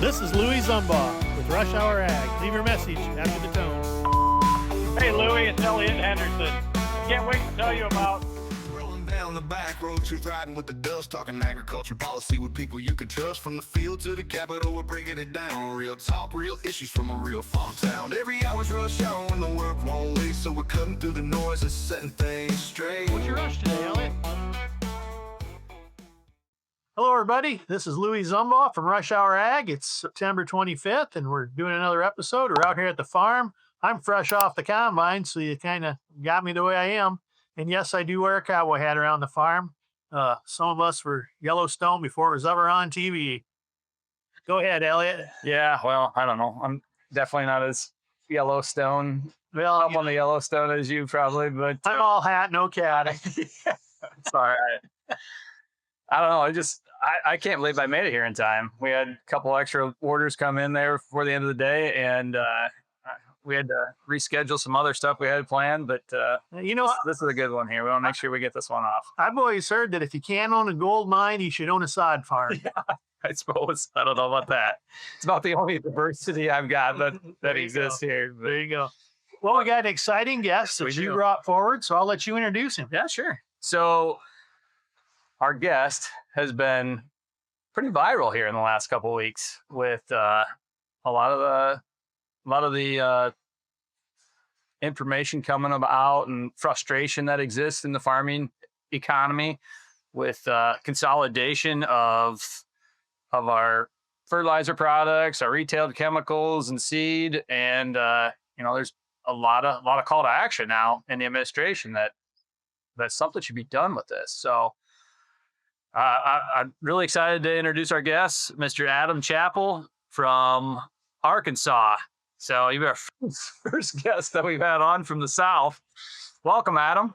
This is Louis Zumbaugh with Rush Hour Ag. Leave your message after the tone. Hey, Louis, it's Elliot Henderson. Can't wait to tell you about rolling down the back road, truth riding with the dust, talking agriculture policy with people you can trust. From the field to the Capitol, we're breaking it down. Real talk, real issues from a real farm town. Every hour's rush hour when the work won't leave, so we're cutting through the noise and setting things straight. What's your rush today, Elliot? Hello, everybody. This is Louis Zumbaugh from Rush Hour Ag. It's September 25th, and we're doing another episode. We're out here at the farm. I'm fresh off the combine, so you kind of got me the way I am. And yes, I do wear a cowboy hat around the farm. Some of us were Yellowstone before it was ever on TV. Go ahead, Elliot. Yeah, well, I don't know. I'm definitely not as Yellowstone. Well, I'm on the Yellowstone as you probably, but I'm all hat, no cat. sorry. I don't know. I can't believe I made it here in time. We had a couple extra orders come in there before the end of the day, and we had to reschedule some other stuff we had planned. But You know, this is a good one here. We want to make sure we get this one off. I've always heard that if you can't own a gold mine, you should own a sod farm. I suppose. I don't know about that. It's about the only diversity I've got that There you exists here. But There you go. Well, we got an exciting guest We that you do. brought forward, so I'll let you introduce him. yeah, sure. So our guest has been pretty viral here in the last couple of weeks with a lot of the information coming about and frustration that exists in the farming economy with consolidation of our fertilizer products, our retail chemicals and seed, and there's a lot of call to action now in the administration that something should be done with this. So I'm really excited to introduce our guest, Mr. Adam Chappell from Arkansas. So you're our first guest that we've had on from the South. Welcome, Adam.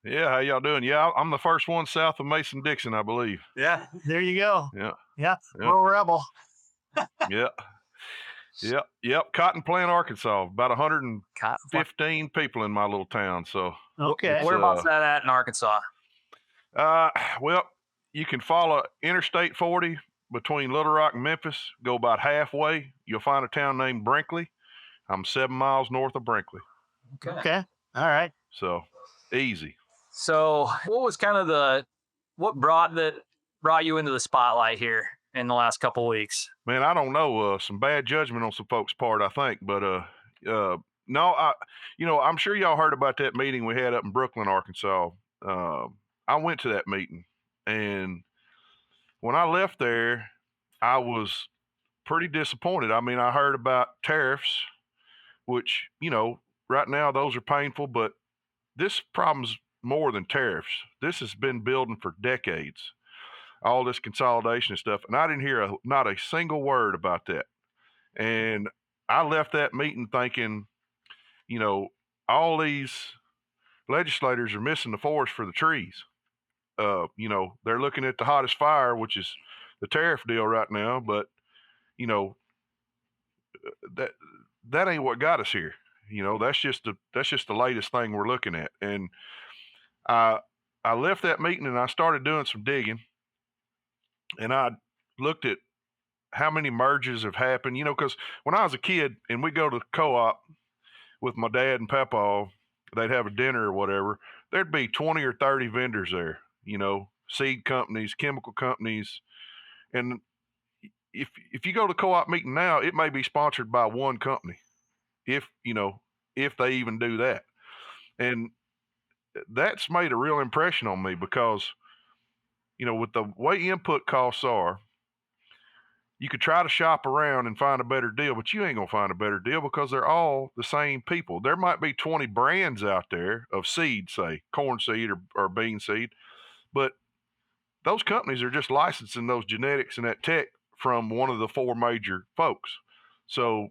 Yeah, how y'all doing? Yeah, I'm the first one south of Mason-Dixon, I believe. Yeah. There you go. Yeah, Yeah, Yeah. we're a rebel. Yep. Cotton Plant, Arkansas. About 115 Cotton. people in my little town. So, Okay. Whereabouts that at in Arkansas? well, you can follow Interstate 40 between Little Rock and Memphis. Go about halfway. You'll find a town named Brinkley. I'm 7 miles north of Brinkley. Okay. All right. So, easy. So what was kind of what brought you into the spotlight here in the last couple of weeks? Man, I don't know. Some bad judgment on some folks' part, I think. But no, I'm sure y'all heard about that meeting we had up in Brooklyn, Arkansas. I went to that meeting, and when I left there, I was pretty disappointed. I mean, I heard about tariffs, which right now those are painful, but this problem's more than tariffs. This has been building for decades. All this consolidation and stuff, and I didn't hear not a single word about that. And I left that meeting thinking, all these legislators are missing the forest for the trees. They're looking at the hottest fire, which is the tariff deal right now, but that ain't what got us here. That's just the latest thing we're looking at. And I left that meeting and I started doing some digging. And I looked at how many mergers have happened, because when I was a kid and we go to the co-op with my dad and Papa, they'd have a dinner or whatever, there'd be 20 or 30 vendors there, seed companies, chemical companies. And if you go to co-op meeting now, it may be sponsored by one company, if they even do that. And that's made a real impression on me because with the way input costs are, you could try to shop around and find a better deal, but you ain't going to find a better deal because they're all the same people. There might be 20 brands out there of seed, say corn seed or bean seed, but those companies are just licensing those genetics and that tech from one of the four major folks. So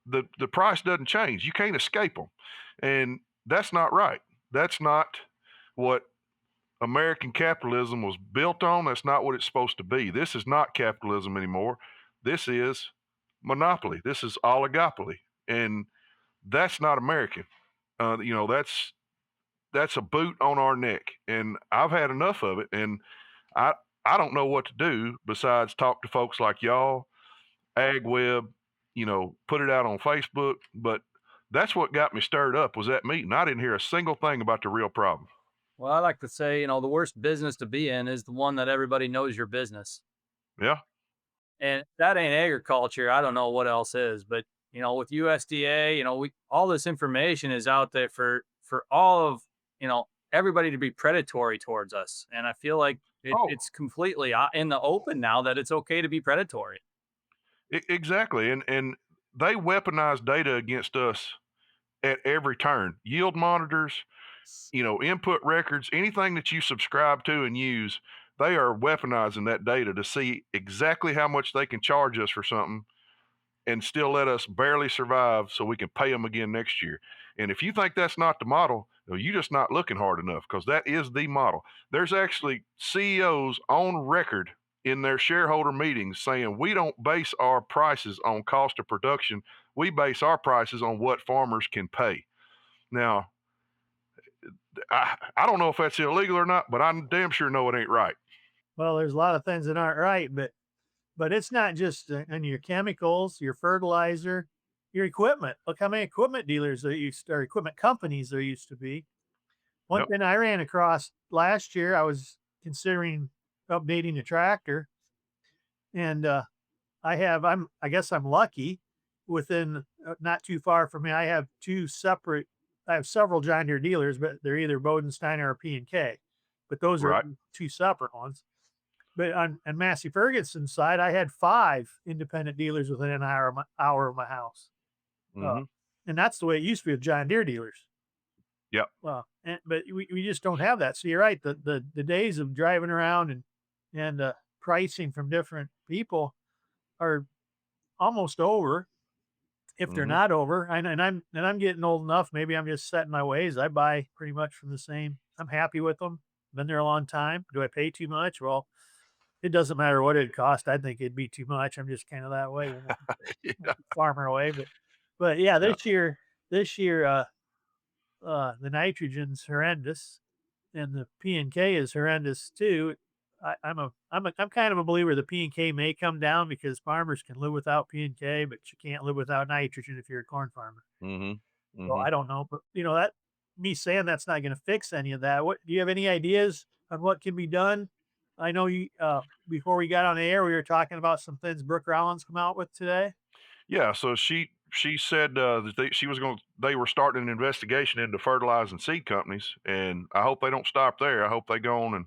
the price doesn't change. You can't escape them. And that's not right. That's not what American capitalism was built on. That's not what it's supposed to be. This is not capitalism anymore. This is monopoly. This is oligopoly, and that's not American. That's a boot on our neck, and I've had enough of it. And I don't know what to do besides talk to folks like y'all Ag Web, put it out on Facebook. But that's what got me stirred up was that meeting. I didn't hear a single thing about the real problem. Well, I like to say, the worst business to be in is the one that everybody knows your business. Yeah. And that ain't agriculture. I don't know what else is, but with USDA, all this information is out there for all of everybody to be predatory towards us, and I feel like Oh, it's completely in the open now that it's okay to be predatory. exactly. And they weaponize data against us at every turn. Yield monitors, input records, anything that you subscribe to and use, they are weaponizing that data to see exactly how much they can charge us for something and still let us barely survive so we can pay them again next year. And if you think that's not the model, well, you're just not looking hard enough because that is the model. There's actually CEOs on record in their shareholder meetings saying we don't base our prices on cost of production. We base our prices on what farmers can pay. Now, I don't know if that's illegal or not, but I damn sure know it ain't right. Well, there's a lot of things that aren't right, but it's not just in your chemicals, your fertilizer, your equipment. Look how many equipment dealers there or equipment companies there used to be. One Yep. thing I ran across last year, I was considering updating the tractor, and I guess I'm lucky. Within not too far from me, I have several John Deere dealers, but they're either Bodensteiner or P&K. But those are Right. two separate ones. But on Massey Ferguson's side, I had 5 independent dealers within an hour of my house. Uh, Mm-hmm. and that's the way it used to be with John Deere dealers. Yep. Well, but we just don't have that. So you're right. The days of driving around and pricing from different people are almost over, if they're Mm-hmm. not over. And I'm getting old enough. Maybe I'm just set in my ways. I buy pretty much from the same. I'm happy with them. Been there a long time. Do I pay too much? Well, it doesn't matter what it cost. I think it'd be too much. I'm just kind of that way, Yeah. farmer way. But yeah, Yeah. this year, the nitrogen's horrendous, and the P&K is horrendous too. I'm kind of a believer the P&K may come down because farmers can live without P&K, but you can't live without nitrogen if you're a corn farmer. Mm-hmm. So Mm-hmm. I don't know, but that me saying that's not going to fix any of that. What do you have any ideas on what can be done? I know you before we got on the air, we were talking about some things Brooke Rollins come out with today. Yeah, so she said that they were starting an investigation into fertilizing seed companies, and I hope they don't stop there. I hope they go on and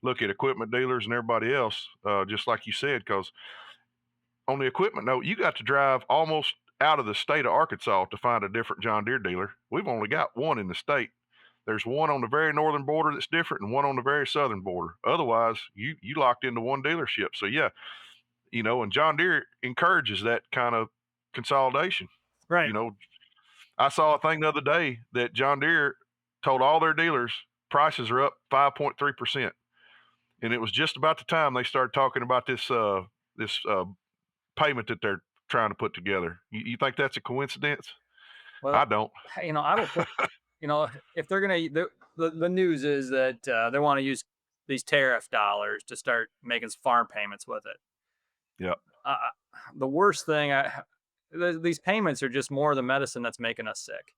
look at equipment dealers and everybody else, just like you said, because on the equipment note, you got to drive almost out of the state of Arkansas to find a different John Deere dealer. We've only got one in the state. There's one on the very northern border that's different, and one on the very southern border. Otherwise, you locked into one dealership. So yeah, and John Deere encourages that kind of consolidation. Right. You know, I saw a thing the other day that John Deere told all their dealers prices are up 5.3%, and it was just about the time they started talking about this payment that they're trying to put together. You think that's a coincidence? Well, I don't. I don't think, if they're gonna the news is that they want to use these tariff dollars to start making farm payments with it. Yeah. Uh, the worst thing, these payments are just more the medicine that's making us sick.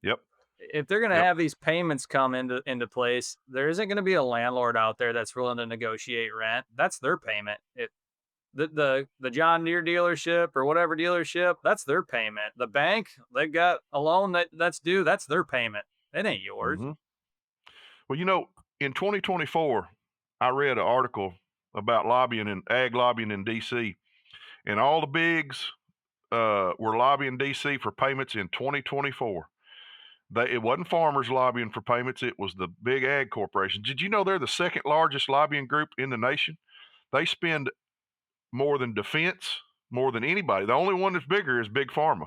Yep. If they're going to Yep. have these payments come into place, there isn't going to be a landlord out there that's willing to negotiate rent. That's their payment. The John Deere dealership or whatever dealership, that's their payment. The bank, they've got a loan that's due. That's their payment. It ain't yours. Mm-hmm. Well, in 2024, I read an article about lobbying and ag lobbying in D.C., and all the bigs were lobbying D.C. for payments in 2024. It wasn't farmers lobbying for payments; it was the big ag corporations. Did you know they're the second largest lobbying group in the nation? They spend more than defense, more than anybody. The only one that's bigger is Big Pharma.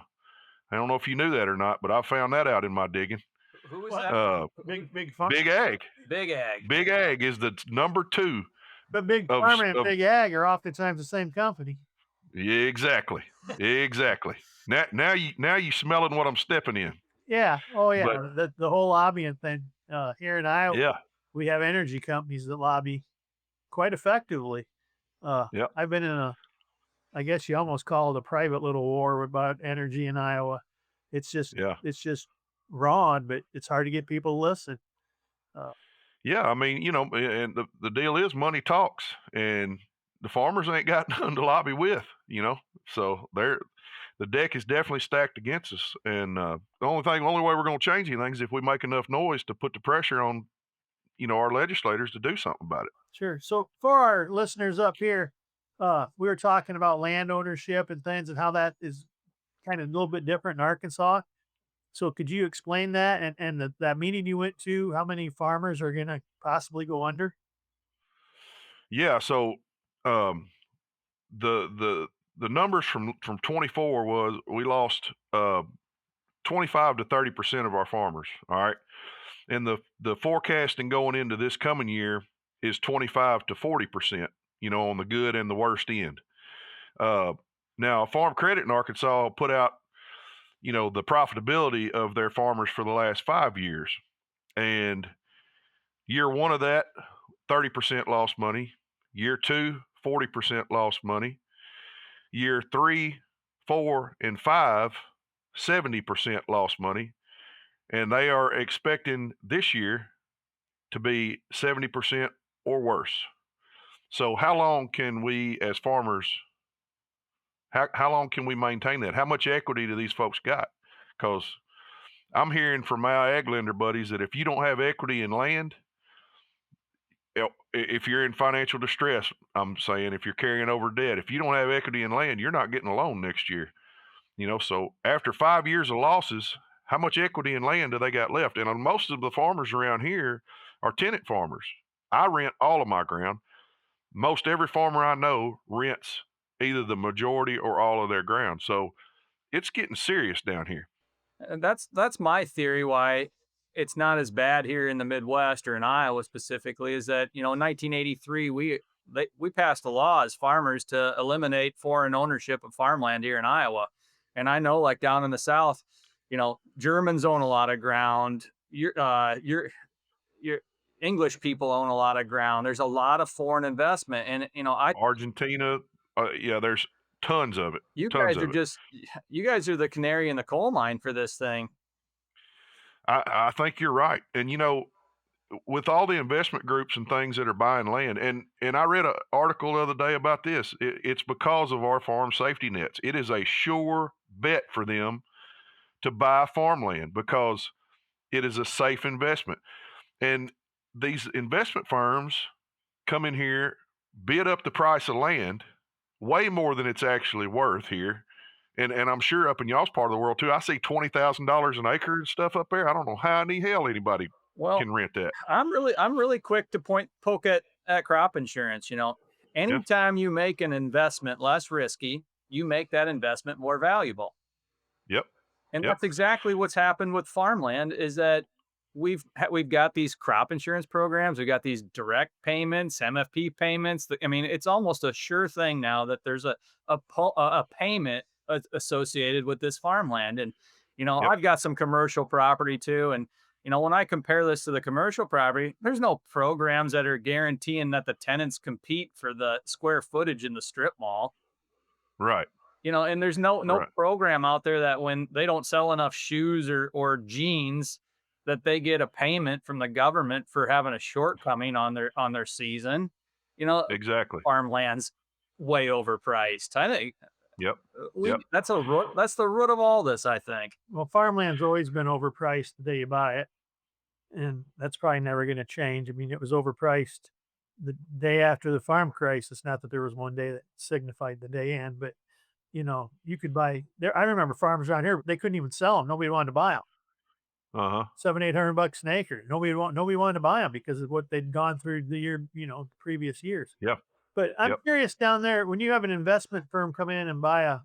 I don't know if you knew that or not, but I found that out in my digging. Who is What? that? Big farm, Big Ag. Big ag. Big Ag is the number 2 but big of, farmer and of big ag are oftentimes the same company. yeah, exactly. Exactly. Now you smelling what I'm stepping in. Yeah. Oh yeah. But The whole lobbying thing here in Iowa, yeah, we have energy companies that lobby quite effectively. yeah. I've been in I guess you almost call it a private little war about energy in Iowa. It's just Yeah. it's just raw, but it's hard to get people to listen. Uh, Yeah, I mean, and the deal is money talks, and the farmers ain't got nothing to lobby with, So the deck is definitely stacked against us, and the only way we're going to change anything is if we make enough noise to put the pressure on, our legislators to do something about it. sure. So for our listeners up here, we were talking about land ownership and things and how that is kind of a little bit different in Arkansas. So could you explain that and that meeting you went to, how many farmers are gonna possibly go under? Yeah, so um, the numbers from 24 was we lost 25 to 30% of our farmers. All right, and the forecasting going into this coming year is 25 to 40%. On the good and the worst end. Uh, Now, Farm Credit in Arkansas put out the profitability of their farmers for the last 5 years, and year one of that 30% lost money. Year two, 40% lost money. Year three, four, and five, 70% lost money. And they are expecting this year to be 70% or worse. So how long can we as farmers, how long can we maintain that? How much equity do these folks got? Because I'm hearing from my ag lender buddies that if you don't have equity in land, if you're in financial distress, I'm saying if you're carrying over debt, if you don't have equity in land, you're not getting a loan next year. So after 5 years of losses, how much equity in land do they got left? And most of the farmers around here are tenant farmers. I rent all of my ground. Most every farmer I know rents either the majority or all of their ground. So it's getting serious down here. And that's my theory why it's not as bad here in the Midwest or in Iowa specifically is that, in 1983 we passed a law as farmers to eliminate foreign ownership of farmland here in Iowa. And I know like down in the South, Germans own a lot of ground. Your English people own a lot of ground. There's a lot of foreign investment. And, I Argentina, yeah, there's tons of it, you tons guys are of it. just you guys are the canary in the coal mine for this thing. I think you're right. And with all the investment groups and things that are buying land, and I read an article the other day about this. It's because of our farm safety nets. It is a sure bet for them to buy farmland because it is a safe investment. And these investment firms come in here, bid up the price of land way more than it's actually worth here. And I'm sure up in y'all's part of the world too. I see $20,000 an acre and stuff up there. I don't know how in the hell anybody Well, can rent that. I'm really quick to poke at crop insurance. Yeah. Anytime you make an investment less risky, you make that investment more valuable. Yep. And Yep. that's exactly what's happened with farmland is that we've got these crop insurance programs, we've got these direct payments, MFP payments. I mean, it's almost a sure thing now that there's a payment associated with this farmland. And Yep. I've got some commercial property too, and when I compare this to the commercial property, there's no programs that are guaranteeing that the tenants compete for the square footage in the strip mall. Right. And there's no Right. program out there that when they don't sell enough shoes or jeans that they get a payment from the government for having a shortcoming on their season. You know, Exactly. Farmland's way overpriced. I think Yep. Yep. that's the root of all this, I think. Well, farmland's always been overpriced the day you buy it, and that's probably never gonna change. I mean, it was overpriced the day after the farm crisis. Not that there was one day that signified the day end, but you could buy there. I remember farmers around here, they couldn't even sell them. Nobody wanted to buy them. Uh-huh. 700-800 bucks an acre. Nobody wanted to buy them because of what they'd gone through the year, previous years. Yep. But I'm Yep. curious down there when you have an investment firm come in and buy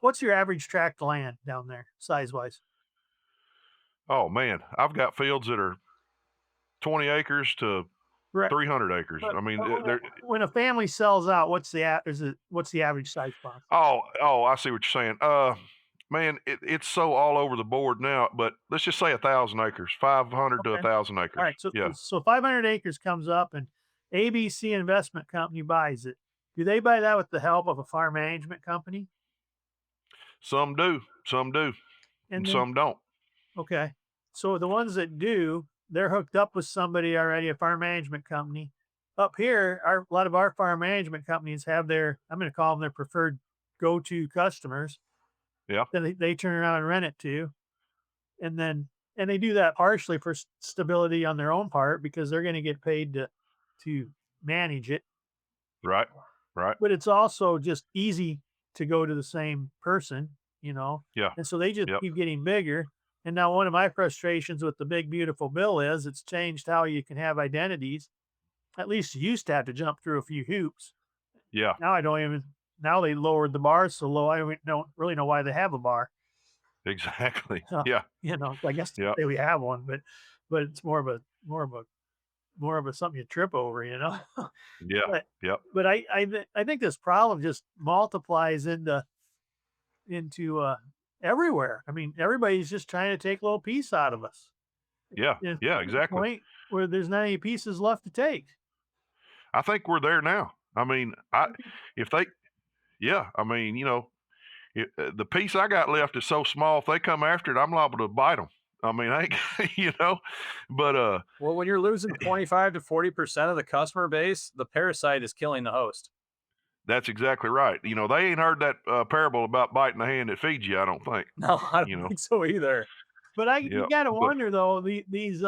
what's your average tract of land down there size wise? Oh man, I've got fields that are 20 acres to Right. 300 acres. But, I mean, but they're when a family sells out, what's the average size farm? oh, I see what you're saying. Man, it's so all over the board now, but let's just say 1,000 acres, 500 to Okay. 1,000 All acres. right. So Yeah. so 500 acres comes up and ABC Investment Company buys it. Do they buy that with the help of a farm management company? Some do, And and then, some don't. okay. So the ones that do, they're hooked up with somebody already, a farm management company. Up here, a lot of our farm management companies have their, I'm going to call them their preferred go-to customers. Yeah, Then they turn around and rent it to. And then, and they do that partially for stability on their own part because they're going to get paid to manage it. right, right. But it's also just easy to go to the same person, you know? Yeah, And so they just yep, keep getting bigger. And now one of my frustrations with the big beautiful bill is it's changed how you can have identities. At least you used to have to jump through a few hoops. yeah, Now I don't even now they lowered the bar so low don't really know why they have a bar. exactly. So, Yeah, I guess yeah, say we have one, but it's more of a something you trip over, yeah, But yep, I think this problem just multiplies into everywhere. I mean, everybody's just trying to take a little piece out of us. yeah, And it's yeah, to the exactly. point where there's not any pieces left to take. I think we're there now. I mean, if they, yeah, I mean, the piece I got left is so small. If they come after it, I'm liable to bite them. I mean, I ain't, but Well, when you're losing 25 to 40% of the customer base, the parasite is killing the host. that's exactly right. They ain't heard that parable about biting the hand that feeds you. I don't think. No, I You don't know, think so either. But yeah, you got to but wonder though, these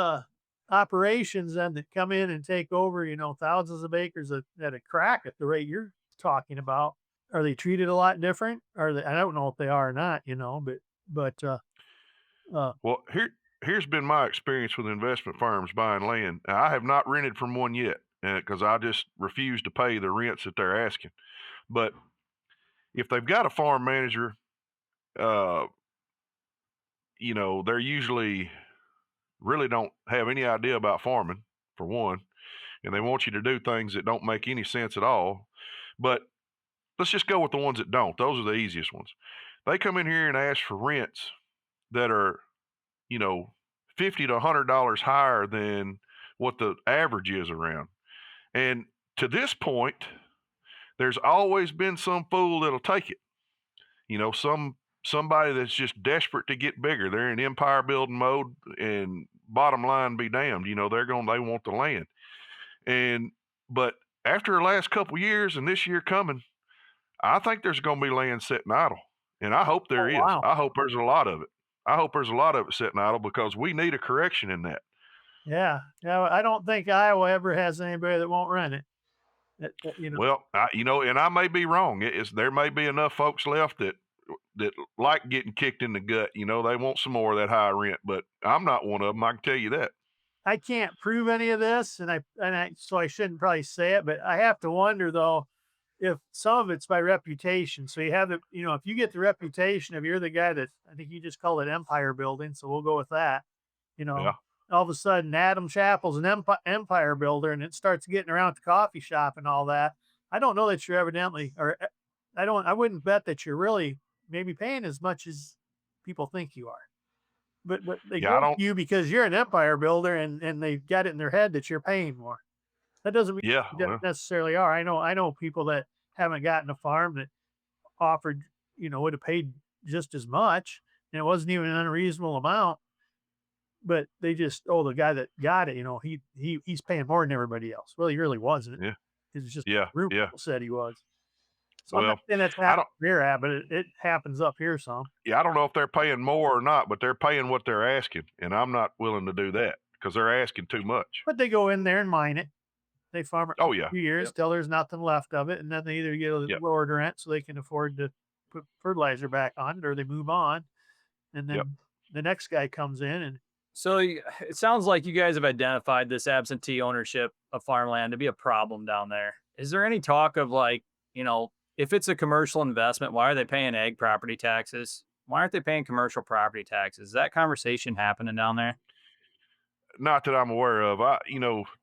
operations then that come in and take over, thousands of acres at a crack at the rate you're talking about. Are they treated a lot different? Are they? I don't know if they are or not, but well, here's been my experience with investment firms buying land. Now, I have not rented from one yet because I just refuse to pay the rents that they're asking. But if they've got a farm manager, uh, they're usually really don't have any idea about farming, for one, and they want you to do things that don't make any sense at all. But let's just go with the ones that don't. Those are the easiest ones. They come in here and ask for rents that are, you know, $50 to $100 higher than what the average is around. And to this point, there's always been some fool that'll take it. Somebody that's just desperate to get bigger. They're in empire building mode, and bottom line be damned. They want the land. And but after the last couple years and this year coming, I think there's going to be land sitting idle, and I hope there oh is. wow, I hope there's a lot of it. I hope there's a lot of it sitting idle because we need a correction in that. yeah. I don't think Iowa ever has anybody that won't rent it. Well, and I may be wrong. There may be enough folks left that like getting kicked in the gut. They want some more of that high rent, but I'm not one of them. I can tell you that. I can't prove any of this, so I shouldn't probably say it, but I have to wonder though if some of it's by reputation. So you have if you get the reputation of you're the guy that I think you just called it empire building, so we'll go with that. You know, Yeah, all of a sudden Adam Chappell's an empire builder, and it starts getting around the coffee shop and all that. I don't know that you're evidently, or I wouldn't bet that you're really maybe paying as much as people think you are. But they yeah. I go to don't. you because you're an empire builder and they've got it in their head that you're paying more. That doesn't mean Yeah, you well, necessarily are. I know people that haven't gotten a farm that offered, would have paid just as much, and it wasn't even an unreasonable amount. But they just, the guy that got it, he's paying more than everybody else. Well, he really wasn't. yeah, It was just yeah, group yeah. people said he was. So I'm not Well, saying that's I happening don't. here at, but it happens up here some. Yeah, I don't know if they're paying more or not, but they're paying what they're asking, and I'm not willing to do that because they're asking too much. But they go in there and mine it. They farm it for Oh a yeah, few years till there's nothing left of it, and then they either get a yep, lower rent so they can afford to put fertilizer back on it, or they move on, and yep. then the next guy comes in and So it sounds like you guys have identified this absentee ownership of farmland to be a problem down there. Is there any talk of if it's a commercial investment, why are they paying ag property taxes? Why aren't they paying commercial property taxes? Is that conversation happening down there? Not that I'm aware of.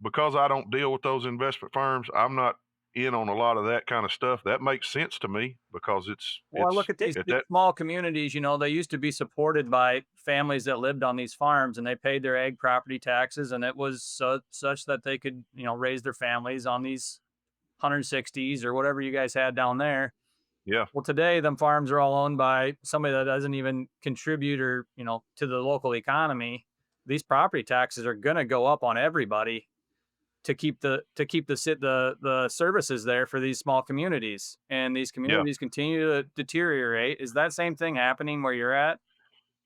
Because I don't deal with those investment firms, I'm not in on a lot of that kind of stuff. That makes sense to me because Well, I it's look at these at that. small communities, they used to be supported by families that lived on these farms and they paid their ag property taxes and it was such that they could, raise their families on these 160s or whatever you guys had down there. Yeah. Well, today them farms are all owned by somebody that doesn't even contribute or, to the local economy. These property taxes are going to go up on everybody to keep the services there for these small communities, and these Yeah. communities continue to deteriorate. Is that same thing happening where you're at?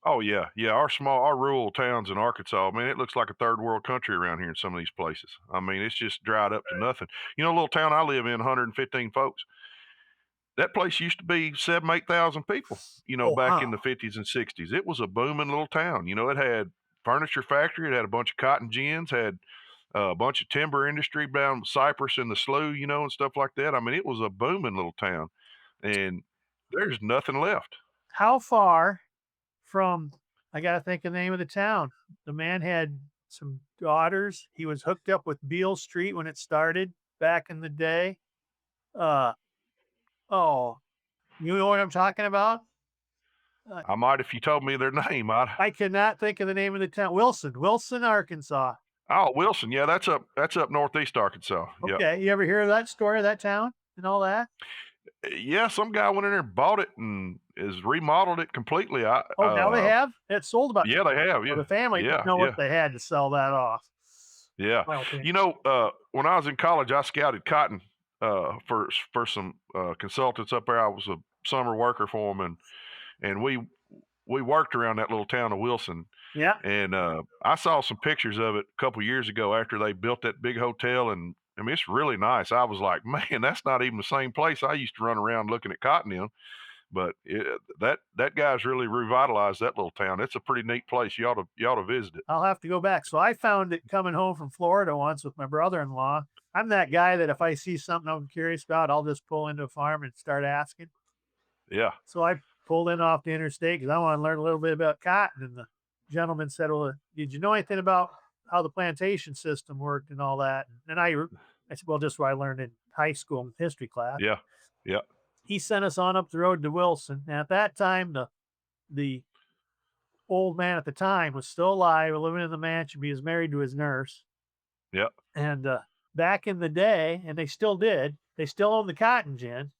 Oh yeah. Yeah. Our rural towns in Arkansas, man, it looks like a third world country around here in some of these places. I mean, it's just dried up to nothing. A little town I live in, 115 folks. That place used to be 8,000 people, Oh, back in wow. the 50s and 60s. It was a booming little town. It had furniture factory, it had a bunch of cotton gins, had a bunch of timber industry down Cypress and the slough, and stuff like that. I mean, it was a booming little town, and there's nothing left. How far from, I got to think of the name of the town. The man had some daughters. He was hooked up with Beale Street when it started back in the day. Uh, oh, you know what I'm talking about? Uh, I might if you told me their name. I cannot think of the name of the town. Wilson, Arkansas. Oh, Wilson. Yeah, that's up northeast Arkansas. Yeah. Okay. You ever hear of that story of that town and all that? Yeah, some guy went in there and bought it and has remodeled it completely. Oh, now they have? It sold about, Yeah, they have. well, Yeah. the family Yeah. didn't know what Yeah. they had to sell that off. Yeah. My opinion. When I was in college, I scouted cotton for some consultants up there. I was a summer worker for them, and we worked around that little town of Wilson. Yeah. And I saw some pictures of it a couple years ago after they built that big hotel, and I mean it's really nice. I was like, man, that's not even the same place I used to run around looking at cotton in. But that guy's really revitalized that little town. It's a pretty neat place. You ought to visit it. I'll have to go back. So I found it coming home from Florida once with my brother-in-law. I'm that guy that if I see something I'm curious about, I'll just pull into a farm and start asking. Yeah. So I pulled in off the interstate because I want to learn a little bit about cotton. And the gentleman said, well, did you know anything about how the plantation system worked and all that? And I said, well, just what I learned in high school in history class. Yeah. Yeah. He sent us on up the road to Wilson. And at that time, the old man at the time was still alive, living in the mansion. He was married to his nurse. Yeah. And back in the day, and they still did, they still owned the cotton gin.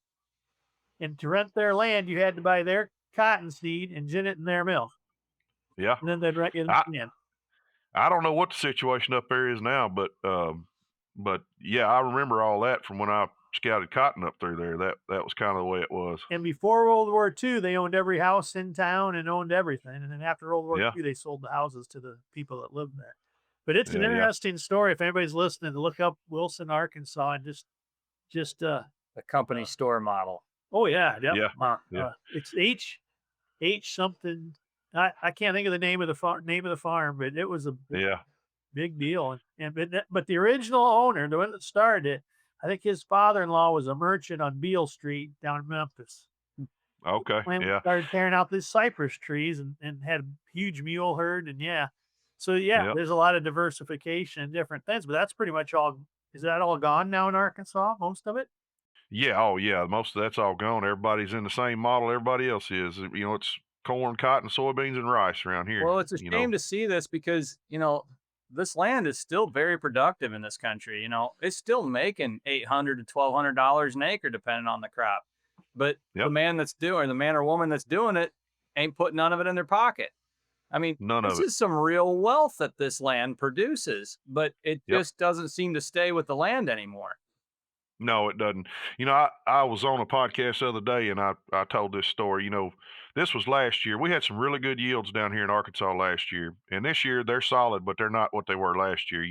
And to rent their land, you had to buy their cotton seed and gin it in their mill. Yeah. And then they'd rent you I, the gin. I don't know what the situation up there is now, but yeah, I remember all that from when I scouted cotton up through there. That was kind of the way it was. And before World War II, they owned every house in town and owned everything. And then after World War Yeah. II, they sold the houses to the people that lived there. But it's an Yeah, yeah. interesting story. If anybody's listening, to look up Wilson, Arkansas, and just The company store model. oh yeah, yep. Yeah, yeah. It's H something. I can't think of the name of the farm, but it was a Yeah. big deal. But the original owner, the one that started it, I think his father-in-law was a merchant on Beale Street down in Memphis. Okay. When we Yeah. started tearing out these cypress trees and had a huge mule herd, and yeah. So yeah, Yep. there's a lot of diversification and different things, but that's pretty much all. Is that all gone now in Arkansas? Most of it? Yeah. Oh yeah. Most of that's all gone. Everybody's in the same model everybody else is. It's corn, cotton, soybeans, and rice around here. Well, it's a shame to see this because, this land is still very productive in this country. It's still making $800 to $1,200 an acre, depending on the crop. But Yep. the man or woman that's doing it ain't putting none of it in their pocket. I mean, None this of it. is some real wealth that this land produces, but it Yep. just doesn't seem to stay with the land anymore. No, it doesn't. I was on a podcast the other day and I told this story. This was last year. We had some really good yields down here in Arkansas last year. And this year they're solid, but they're not what they were last year,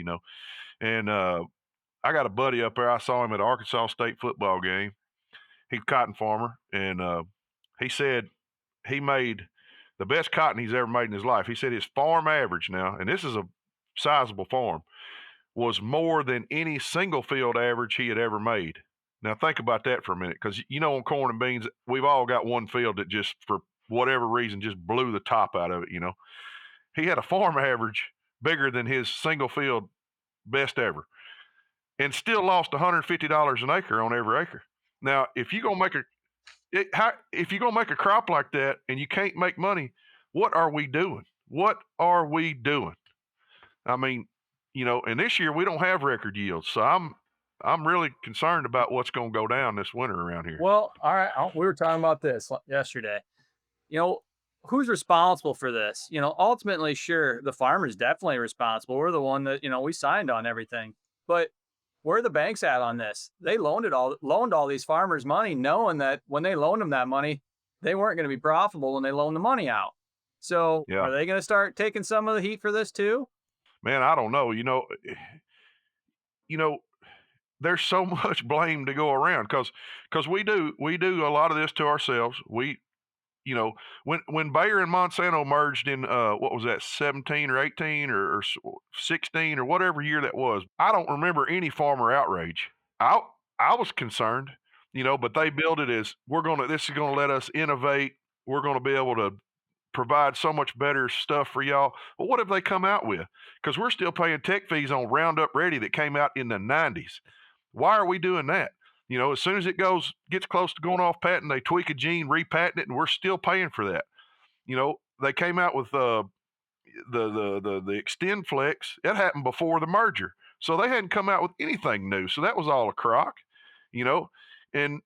And I got a buddy up there. I saw him at an Arkansas State football game. He's a cotton farmer. And he said he made the best cotton he's ever made in his life. He said his farm average now, and this is a sizable farm, was more than any single field average he had ever made. Now think about that for a minute, because on corn and beans, we've all got one field that just for whatever reason just blew the top out of it. He had a farm average bigger than his single field best ever, and still lost $150 an acre on every acre. Now, if you're gonna make a crop like that and you can't make money, what are we doing? What are we doing? I mean, and this year we don't have record yields, so I'm really concerned about what's going to go down this winter around here. Well, all right. We were talking about this yesterday. You know, who's responsible for this? Ultimately, sure, the farmer's definitely responsible. We're the one that, we signed on everything. But where are the banks at on this? They loaned all these farmers money, knowing that when they loaned them that money, they weren't going to be profitable when they loaned the money out. So Yeah, are they going to start taking some of the heat for this too? man, I don't know. You know, there's so much blame to go around because we do a lot of this to ourselves. When Bayer and Monsanto merged in what was that, 17 or 18 or 16 or whatever year that was, I don't remember any farmer outrage. I was concerned, but they built it as this is gonna let us innovate. We're gonna be able to provide so much better stuff for y'all. Well, what have they come out with? Because we're still paying tech fees on Roundup Ready that came out in the 90s. Why are we doing that? As soon as it gets close to going off patent, they tweak a gene, repatent it, and we're still paying for that. They came out with the Extend Flex. It happened before the merger, so they hadn't come out with anything new. So that was all a crock, you know. And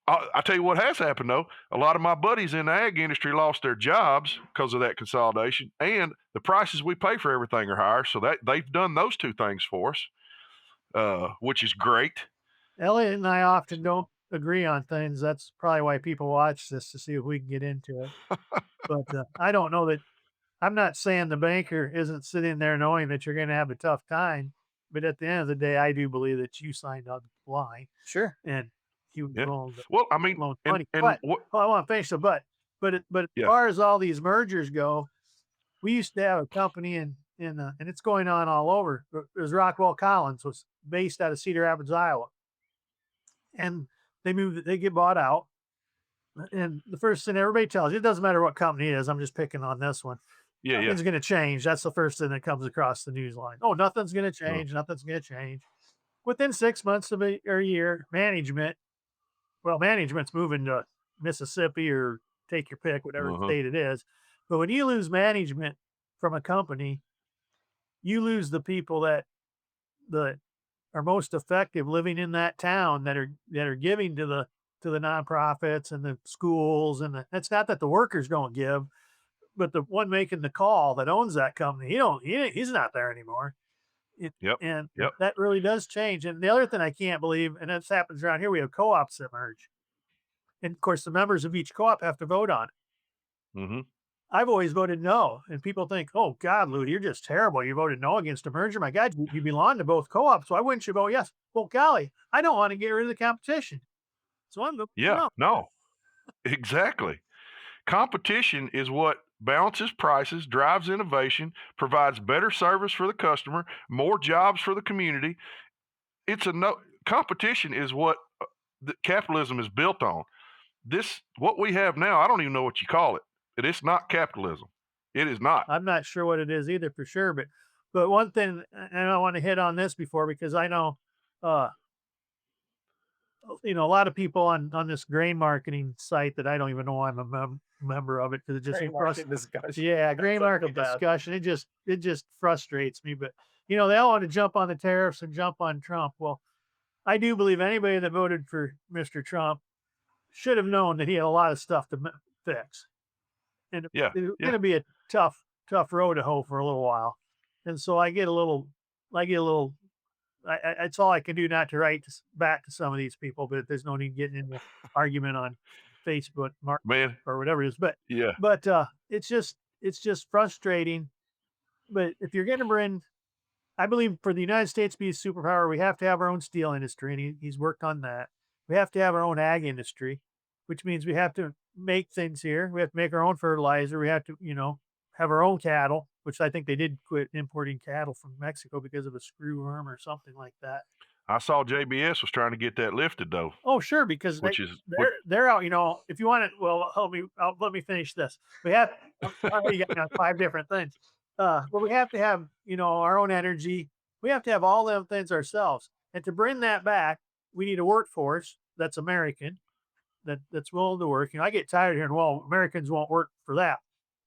I tell you what has happened though. A lot of my buddies in the ag industry lost their jobs because of that consolidation, and the prices we pay for everything are higher. So that they've done those two things for us, which is great. Elliot and I often don't agree on things. That's probably why people watch this, to see if we can get into it. But I don't know that. I'm not saying the banker isn't sitting there knowing that you're going to have a tough time, but at the end of the day, I do believe that you signed on the line Sure. and he was Yeah. willing to Well, I mean, loan and money. and But what? I want to finish the but as Yeah. far as all these mergers go, we used to have a company and it's going on all over. It was Rockwell Collins, was based out of Cedar Rapids, Iowa, and they get bought out. And the first thing everybody tells you, it doesn't matter what company it is. I'm just picking on this one. Yeah, yeah. Nothing's going to change. That's the first thing that comes across the news line. Oh, nothing's going to Uh, change. Nothing's going to change. Within 6 months or a year, management's moving to Mississippi or take your pick, whatever uh-huh. state it is. But when you lose management from a company, you lose the people that are most effective living in that town, that are giving to the nonprofits and the schools, and it's not that the workers don't give, but the one making the call that owns that company, he's not there anymore. Yep. And Yep. that really does change. And the other thing I can't believe, and this happens around here, we have co-ops that merge, and of course the members of each co-op have to vote on it. Mm-hmm. I've always voted no, and people think, "Oh God, Lou, you're just terrible. You voted no against a merger. My God, you belong to both co-ops. Why wouldn't you vote yes?" Well, golly, I don't want to get rid of the competition, so I'm voting Yeah. no. No. Exactly. Competition is what balances prices, drives innovation, provides better service for the customer, more jobs for the community. It's a no competition is what capitalism is built on. What we have now, I don't even know what you call it. It's not capitalism. It is not. I'm not sure what it is either for sure, but one thing, and I want to hit on this before, because I know, uh, a lot of people on this grain marketing site that I don't even know I'm a member of it, because it just Great market discussion. yeah, grain That's market the best. discussion. It just frustrates me. But they all want to jump on the tariffs and jump on Trump. Well, I do believe anybody that voted for Mr. Trump should have known that he had a lot of stuff to fix, and Yeah. it's going Yeah. to be a tough road to hoe for a little while. And so I get a little. It's all I can do not to write back to some of these people, but there's no need getting into argument on Facebook, Mark, Man. or whatever it is. But Yeah. but it's just frustrating. But if you're going to bring, I believe for the United States to be a superpower, we have to have our own steel industry, and he's worked on that. We have to have our own ag industry, which means we have to make things here. We have to make our own fertilizer. We have to, have our own cattle, which I think they did quit importing cattle from Mexico because of a screw worm or something like that. I saw JBS was trying to get that lifted though, Oh, sure, because which is they're out. If you want it, well, let me finish this. We have I already got now 5 different things. But we have to have our own energy. We have to have all them things ourselves, and to bring that back, we need a workforce that's American, that's willing to work. I get tired of hearing, well, Americans won't work for that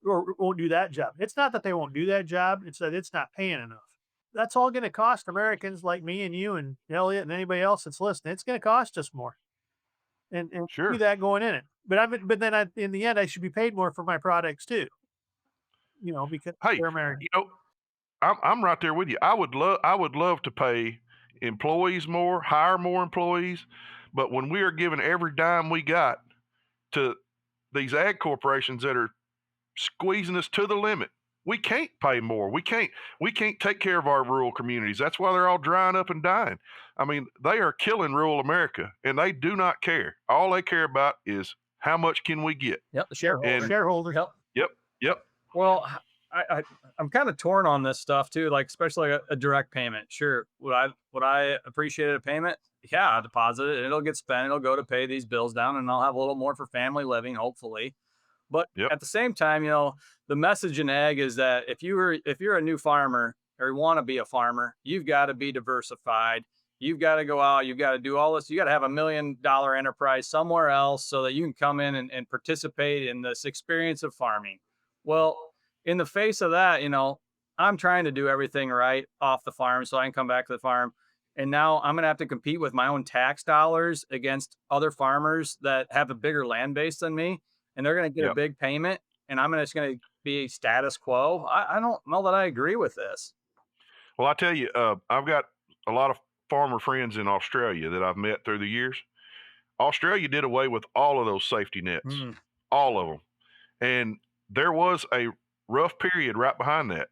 or won't do that job. It's not that they won't do that job; it's that it's not paying enough. that's all going to cost Americans like me and you and Elliot and anybody else that's listening. It's going to cost us more, and do Sure. that going in it. But then in the end, I should be paid more for my products too. Because Hey, they're American. I'm right there with you. I would love to pay employees more, hire more employees, but when we are giving every dime we got to these ag corporations that are squeezing us to the limit, we can't pay more. We can't take care of our rural communities. That's why they're all drying up and dying. I mean, they are killing rural America, and they do not care. All they care about is how much can we get. Yep, the shareholder. And Shareholders. Yep. yep, yep, Well, I'm kind of torn on this stuff too, like especially a direct payment. Sure, would I appreciate a payment? Yeah, I deposit it, and it'll get spent. It'll go to pay these bills down, and I'll have a little more for family living, hopefully. But yep. at the same time, the message in ag is that if you're a new farmer or you want to be a farmer, you've got to be diversified. You've got to go out. You've got to do all this. You got to have $1 million enterprise somewhere else so that you can come in and participate in this experience of farming. Well, in the face of that, I'm trying to do everything right off the farm so I can come back to the farm. And now I'm going to have to compete with my own tax dollars against other farmers that have a bigger land base than me. And they're going to get a Yep. big payment. And I'm just going to be status quo. I don't know that I agree with this. Well, I tell you, I've got a lot of farmer friends in Australia that I've met through the years. Australia did away with all of those safety nets, all of them. And there was a rough period right behind that.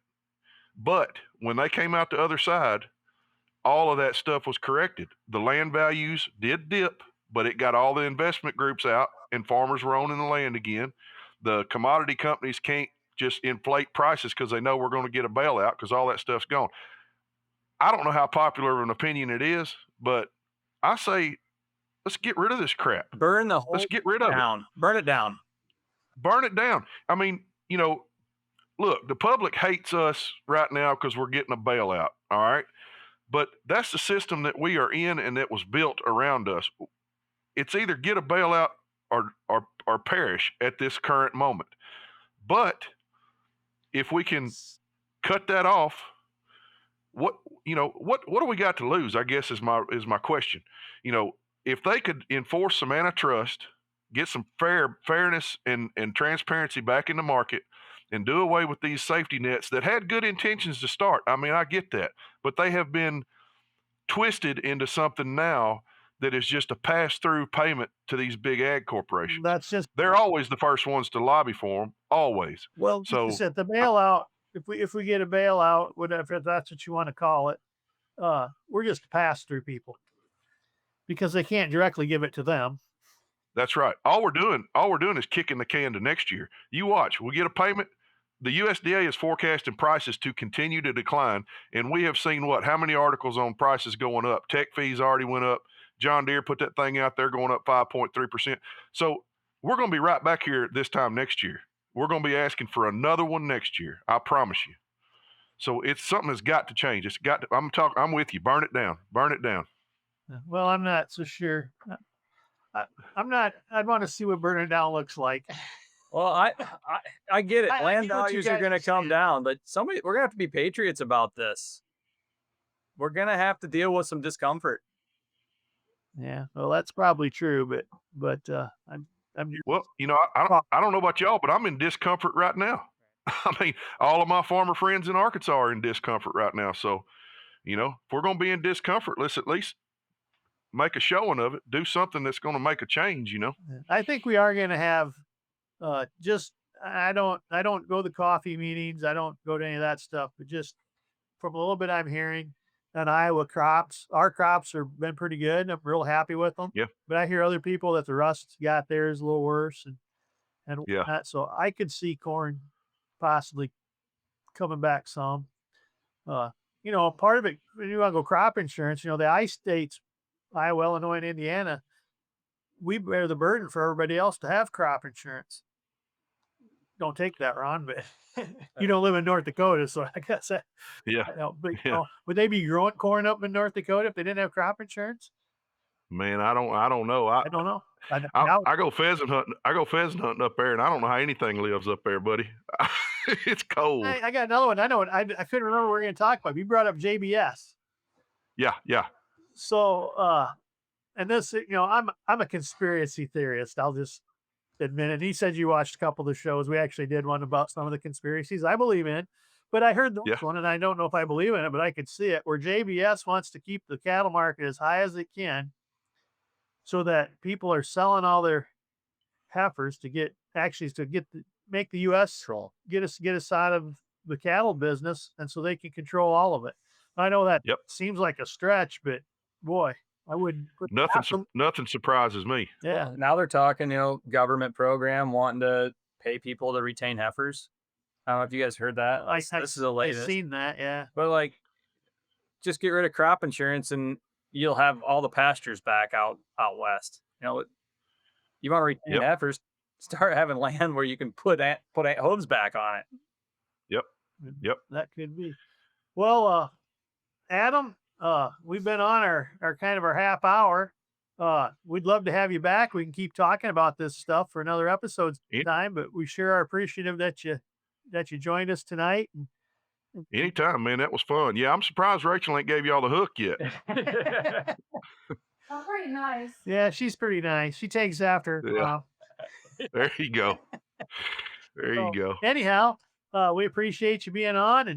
But when they came out the other side, all of that stuff was corrected. The land values did dip, but it got all the investment groups out and farmers were owning the land again. The commodity companies can't just inflate prices because they know we're going to get a bailout because all that stuff's gone. I don't know how popular of an opinion it is, but I say let's get rid of this crap. Burn the whole Let's get rid of it. down. Burn it down. Burn it down. I mean, look, the public hates us right now because we're getting a bailout. All right. But that's the system that we are in and that was built around us. It's either get a bailout or perish at this current moment. But if we can cut that off, what do we got to lose? I guess is my question. If they could enforce some antitrust, get some fairness and transparency back in the market, and do away with these safety nets that had good intentions to start. I mean, I get that, but they have been twisted into something now that is just a pass-through payment to these big ag corporations. They're always the first ones to lobby for them, always. Well, So like I said, the bailout. If we get a bailout, whatever, if that's what you want to call it, we're just pass through people because they can't directly give it to them. That's right. All we're doing is kicking the can to next year. You watch. We get a payment. The USDA is forecasting prices to continue to decline, and we have seen how many articles on prices going up. Tech fees already went up. John Deere put that thing out there going up 5.3%. So we're going to be right back here this time next year. We're going to be asking for another one next year. I promise you. So it's something that's got to change. It's got to. I'm with you. Burn it down. Burn it down. Well, I'm not so sure. I'm not. I'd want to see what burning it down looks like. Well, I get it. I Land get what you values are guys going to are come saying. down, but we're going to have to be patriots about this. We're going to have to deal with some discomfort. Yeah, well, that's probably true, but I'm Well, I don't know about y'all, but I'm in discomfort right now. I mean, all of my farmer friends in Arkansas are in discomfort right now. So, if we're going to be in discomfort, let's at least make a showing of it. Do something that's going to make a change. I think we are going to have just I don't go to the coffee meetings. I don't go to any of that stuff, but just from a little bit I'm hearing on Iowa crops, our crops have been pretty good. I'm real happy with them. Yeah. But I hear other people that the rust got theirs a little worse and Yeah. whatnot. So I could see corn possibly coming back some. Part of it, when you want to go crop insurance, the ice states, Iowa, Illinois, and Indiana, we bear the burden for everybody else to have crop insurance. Don't take that, Ron, but you don't live in North Dakota, so I guess that, Yeah. but Yeah. would they be growing corn up in North Dakota if they didn't have crop insurance? Man, I don't know. I don't know. I go pheasant hunting. I go pheasant hunting up there, and I don't know how anything lives up there, buddy. It's cold. I got another one. I know it. I couldn't remember what we were going to talk about. You brought up JBS. Yeah, yeah. So, and this, I'm a conspiracy theorist. I'll just admit it. He said you watched a couple of the shows. We actually did one about some of the conspiracies I believe in, but I heard this Yeah. one, and I don't know if I believe in it, but I could see it, where JBS wants to keep the cattle market as high as it can, so that people are selling all their heifers to make the U.S. get us out of the cattle business, and so they can control all of it. I know that Yep. seems like a stretch, but boy, I wouldn't put Nothing surprises me. Yeah, Now they're talking, government program wanting to pay people to retain heifers. I don't know if you guys heard that. This is the I've latest. seen that. Yeah, But like, just get rid of crop insurance and you'll have all the pastures back out west. You want to retain Yep. heifers, start having land where you can put hooves back on it. Yep. that could be. Well, Adam, we've been on our kind of our half hour. We'd love to have you back. We can keep talking about this stuff for another episode time, but we sure are appreciative that you joined us tonight. Anytime, man. That was fun. Yeah, I'm surprised Rachel ain't gave y'all the hook yet. Oh, pretty nice. Yeah, she's pretty nice. She takes after. Yeah. There you go. There you go. Anyhow, we appreciate you being on,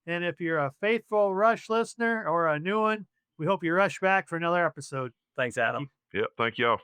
and if you're a faithful Rush listener or a new one, we hope you rush back for another episode. Thanks, Adam. Yep. Thank y'all.